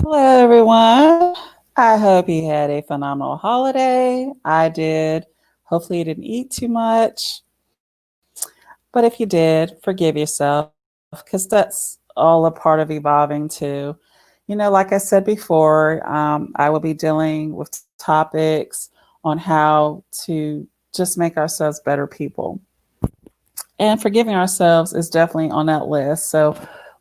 Hello, everyone. I hope you had a phenomenal holiday. I did. Hopefully, you didn't eat too much. But if you did, forgive yourself because that's all a part of evolving too. Like I said before, I will be dealing with topics on how to just make ourselves better people. And forgiving ourselves is definitely on that list. So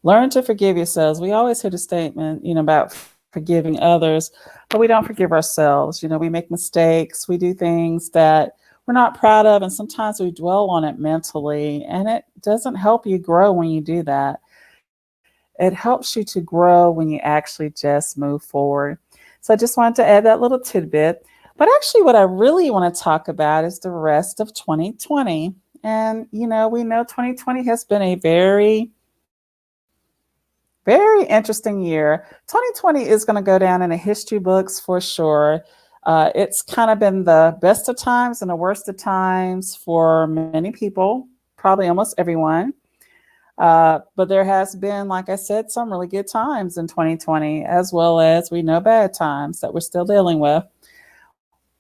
learn to forgive yourselves. We always hear the statement, about forgiving others, but we don't forgive ourselves. We make mistakes, we do things that we're not proud of, and sometimes we dwell on it mentally, and it doesn't help you grow when you do that. It helps you to grow when you actually just move forward. So I just wanted to add that little tidbit. But actually, what I really want to talk about is the rest of 2020. And, we know 2020 has been a very, very interesting year. 2020 is going to go down in the history books for sure. It's kind of been the best of times and the worst of times for many people, probably almost everyone. But there has been, like I said, some really good times in 2020, as well as we know bad times that we're still dealing with.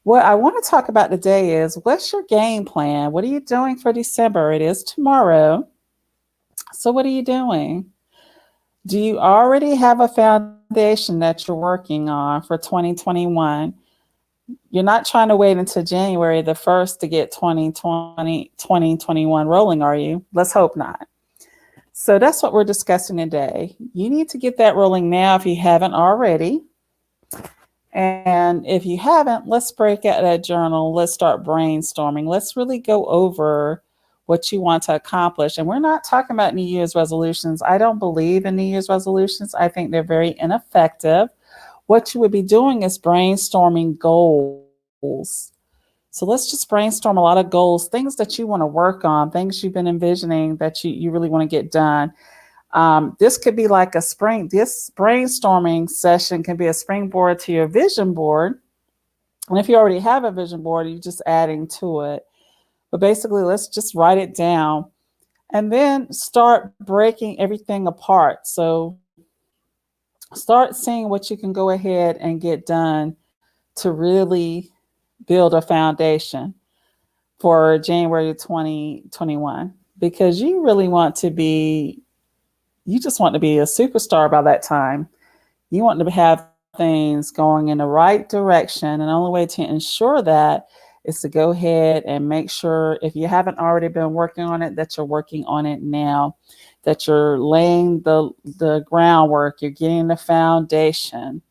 What I want to talk about today is what's your game plan? What are you doing for December? It is tomorrow. So, what are you doing? Do you already have a foundation that you're working on for 2021? You're not trying to wait until January the 1st to get 2021 rolling, are you? Let's hope not. So, that's what we're discussing today. You need to get that rolling now if you haven't already. And if you haven't, let's break out that journal. Let's start brainstorming. Let's really go over what you want to accomplish. And we're not talking about New Year's resolutions. I don't believe in New Year's resolutions. I think they're very ineffective. What you would be doing is brainstorming goals. So let's just brainstorm a lot of goals, things that you want to work on, things you've been envisioning that you really want to get done. This could be like this brainstorming session can be a springboard to your vision board. And if you already have a vision board, you're just adding to it. But basically, let's just write it down and then start breaking everything apart. So start seeing what you can go ahead and get done to really build a foundation for January 2021 because you just want to be a superstar by that time. You want to have things going in the right direction. And the only way to ensure that is to go ahead and make sure, if you haven't already been working on it, that you're working on it now, that you're laying the groundwork, you're getting the foundation.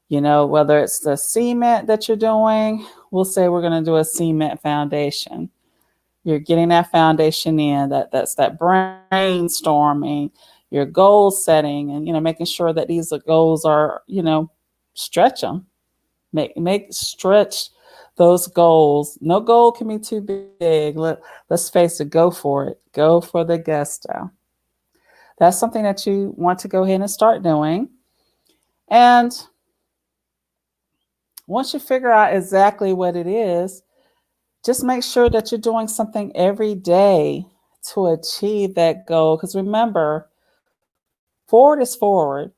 Whether it's the cement that you're doing, we'll say we're going to do a cement foundation. You're getting that foundation in, that's that brainstorming, your goal setting, and making sure that these goals are, stretch them. Make stretch those goals. No goal can be too big. Let's face it, go for it. Go for the gusto. That's something that you want to go ahead and start doing. And once you figure out exactly what it is, just make sure that you're doing something every day to achieve that goal. Because remember, forward is forward.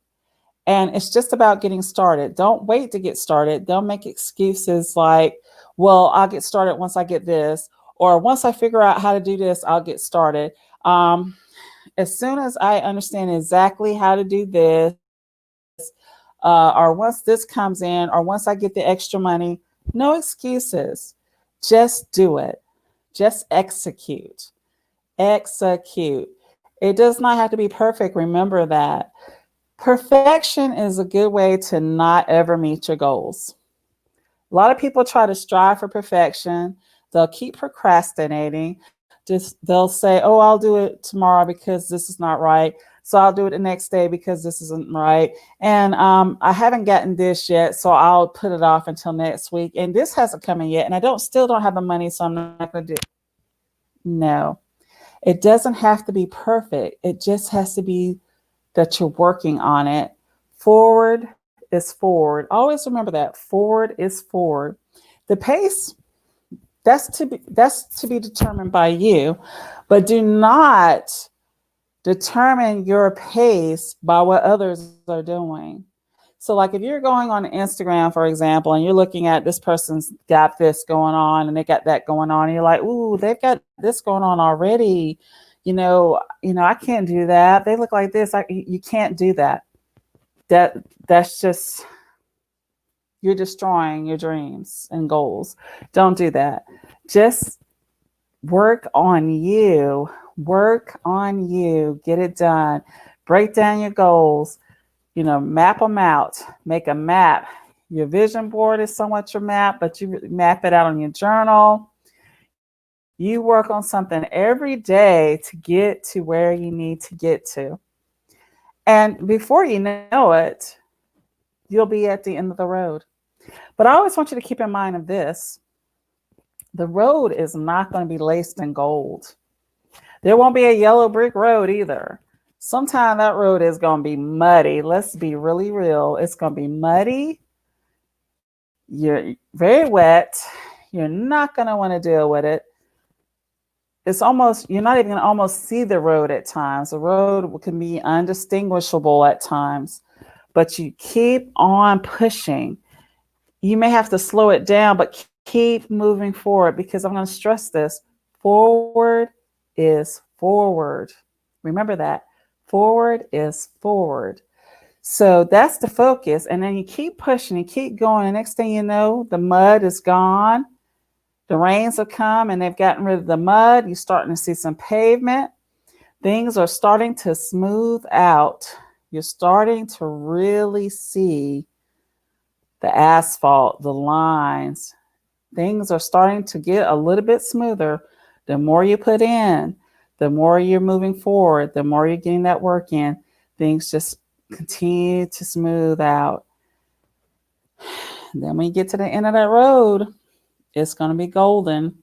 And it's just about getting started. Don't wait to get started. Don't make excuses like, well, I'll get started once I get this, or once I figure out how to do this, I'll get started. As soon as I understand exactly how to do this, or once this comes in, or once I get the extra money, no excuses. Just do it. Just execute. Execute. It does not have to be perfect. Remember that. Perfection is a good way to not ever meet your goals. A lot of people try to strive for perfection. They'll keep procrastinating. They'll say, "Oh, I'll do it tomorrow because this is not right. So I'll do it the next day because this isn't right. And I haven't gotten this yet, so I'll put it off until next week. And this hasn't come in yet, and I still don't have the money, so I'm not going to do it." No, it doesn't have to be perfect. It just has to be that you're working on it. Forward is forward. Always remember that. Forward is forward. The pace, that's to be determined by you, but do not determine your pace by what others are doing. So, like if you're going on Instagram, for example, and you're looking at this person's got this going on and they got that going on, and you're like, ooh, they've got this going on already. I can't do that. They look like this. You can't do that. That that's just you're destroying your dreams and goals. Don't do that. Just work on you. Work on you. Get it done. Break down your goals. Map them out. Make a map. Your vision board is somewhat your map, but you map it out on your journal. You work on something every day to get to where you need to get to. And before you know it, you'll be at the end of the road. But I always want you to keep in mind of this. The road is not going to be laced in gold. There won't be a yellow brick road either. Sometimes that road is going to be muddy. Let's be really real. It's going to be muddy. You're very wet. You're not going to want to deal with it. You're not even going to almost see the road at times. The road can be undistinguishable at times, but you keep on pushing. You may have to slow it down, but keep moving forward, because I'm going to stress this. Forward is forward. Remember that. Forward is forward. So that's the focus. And then you keep pushing and keep going. The next thing you know, the mud is gone. The rains have come and they've gotten rid of the mud. You're starting to see some pavement. Things are starting to smooth out. You're starting to really see the asphalt, the lines. Things are starting to get a little bit smoother. The more you put in, the more you're moving forward, the more you're getting that work in, things just continue to smooth out. Then when you get to the end of that road, it's going to be golden.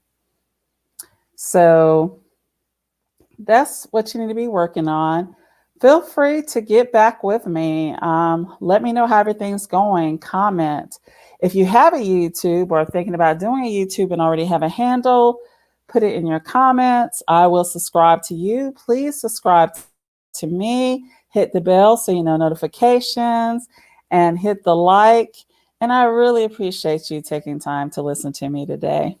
So that's what you need to be working on. Feel free to get back with me. Let me know how everything's going. Comment. If you have a YouTube or are thinking about doing a YouTube and already have a handle, put it in your comments. I will subscribe to you. Please subscribe to me. Hit the bell so you know notifications, and hit the like. And I really appreciate you taking time to listen to me today.